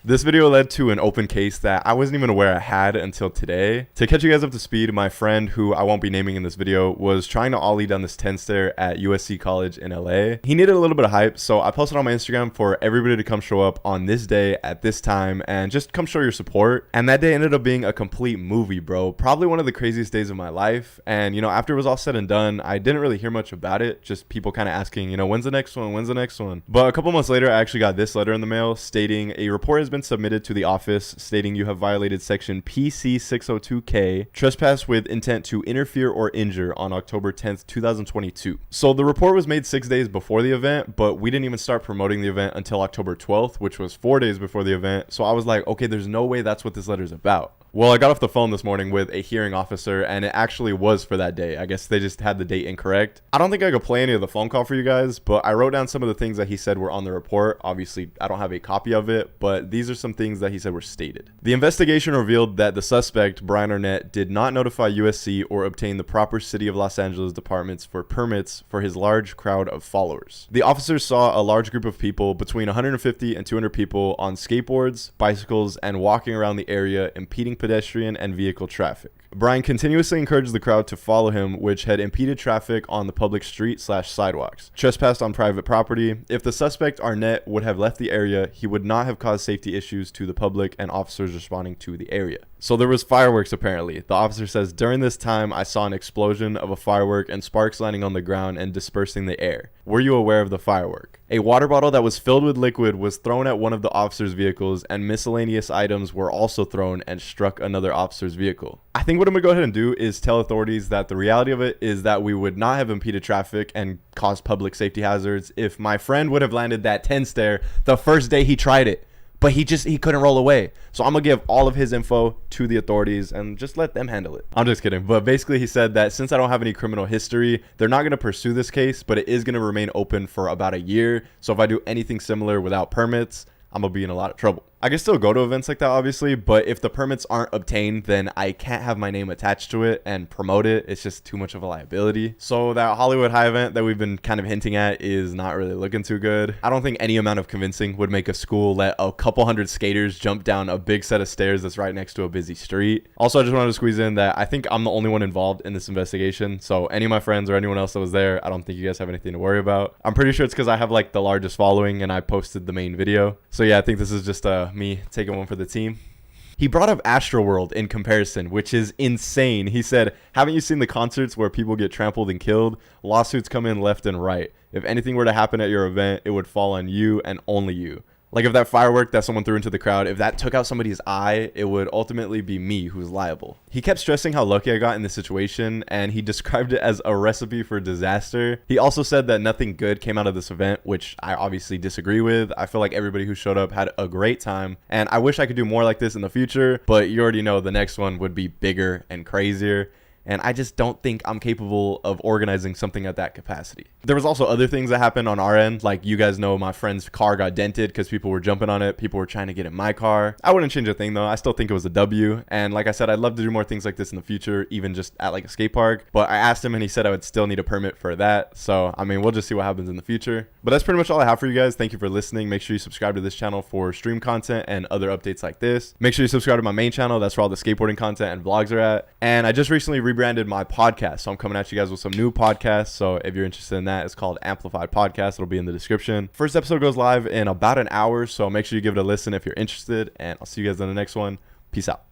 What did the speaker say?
This video led to an open case that I wasn't even aware I had until today. To catch you guys up to speed, my friend, who I won't be naming in this video, was trying to ollie down this 10 stair at USC College in LA. He needed a little bit of hype, so I posted on my Instagram for everybody to come show up on this day at this time and just come show your support. And that day ended up being a complete movie, bro. Probably one of the craziest days of my life. And you know, after it was all said and done, I didn't really hear much about it. Just people kind of asking, you know, when's the next one? When's the next one? But a couple months later, I actually got this letter in the mail stating a report has been submitted to the office stating you have violated section PC 602K, trespass with intent to interfere or injure on October 10th, 2022. So the report was made 6 days before the event, but we didn't even start promoting the event until October 12th, which was 4 days before the event. So I was like, okay, there's no way that's what this letter is about. Well, I got off the phone this morning with a hearing officer, and it actually was for that day. I guess they just had the date incorrect. I don't think I could play any of the phone call for you guys, but I wrote down some of the things that he said were on the report. Obviously, I don't have a copy of it, but these are some things that he said were stated. The investigation revealed that the suspect, Bryan Arnett, did not notify USC or obtain the proper City of Los Angeles departments for permits for his large crowd of followers. The officers saw a large group of people, between 150 and 200 people, on skateboards, bicycles, and walking around the area, impeding pedestrian and vehicle traffic. Bryan continuously encouraged the crowd to follow him, which had impeded traffic on the public street/sidewalks, trespassed on private property. If the suspect Arnett would have left the area, he would not have caused safety issues to the public and officers responding to the area. So there was fireworks apparently. The officer says, during this time, I saw an explosion of a firework and sparks landing on the ground and dispersing the air. Were you aware of the firework? A water bottle that was filled with liquid was thrown at one of the officer's vehicles, and miscellaneous items were also thrown and struck another officer's vehicle. I think what I'm going to go ahead and do is tell authorities that the reality of it is that we would not have impeded traffic and caused public safety hazards if my friend would have landed that 10 stair the first day he tried it. But he couldn't roll away. So I'm going to give all of his info to the authorities and just let them handle it. I'm just kidding. But basically he said that since I don't have any criminal history, they're not going to pursue this case, but it is going to remain open for about a year. So if I do anything similar without permits, I'm going to be in a lot of trouble. I can still go to events like that, obviously, but if the permits aren't obtained, then I can't have my name attached to it and promote it. It's just too much of a liability. So that Hollywood High event that we've been kind of hinting at is not really looking too good. I don't think any amount of convincing would make a school let a couple hundred skaters jump down a big set of stairs that's right next to a busy street. Also, I just wanted to squeeze in that I think I'm the only one involved in this investigation. So any of my friends or anyone else that was there, I don't think you guys have anything to worry about. I'm pretty sure it's because I have like the largest following and I posted the main video. So yeah, I think this is just me taking one for the team. He brought up Astroworld in comparison, which is insane. He said, haven't you seen the concerts where people get trampled and killed? Lawsuits come in left and right. If anything were to happen at your event, it would fall on you and only you. Like if that firework that someone threw into the crowd, if that took out somebody's eye, it would ultimately be me who's liable. He kept stressing how lucky I got in this situation, and he described it as a recipe for disaster. He also said that nothing good came out of this event, which I obviously disagree with. I feel like everybody who showed up had a great time, and I wish I could do more like this in the future, but you already know the next one would be bigger and crazier. And I just don't think I'm capable of organizing something at that capacity. There was also other things that happened on our end. Like you guys know my friend's car got dented because people were jumping on it. People were trying to get in my car. I wouldn't change a thing though. I still think it was a W. And like I said, I'd love to do more things like this in the future, even just at like a skate park. But I asked him and he said I would still need a permit for that. So, I mean, we'll just see what happens in the future. But that's pretty much all I have for you guys. Thank you for listening. Make sure you subscribe to this channel for stream content and other updates like this. Make sure you subscribe to my main channel. That's where all the skateboarding content and vlogs are at. And I just recently rebranded my podcast. So I'm coming at you guys with some new podcasts. So if you're interested in that, it's called Amplified Podcast. It'll be in the description. First episode goes live in about an hour. So make sure you give it a listen if you're interested. And I'll see you guys in the next one. Peace out.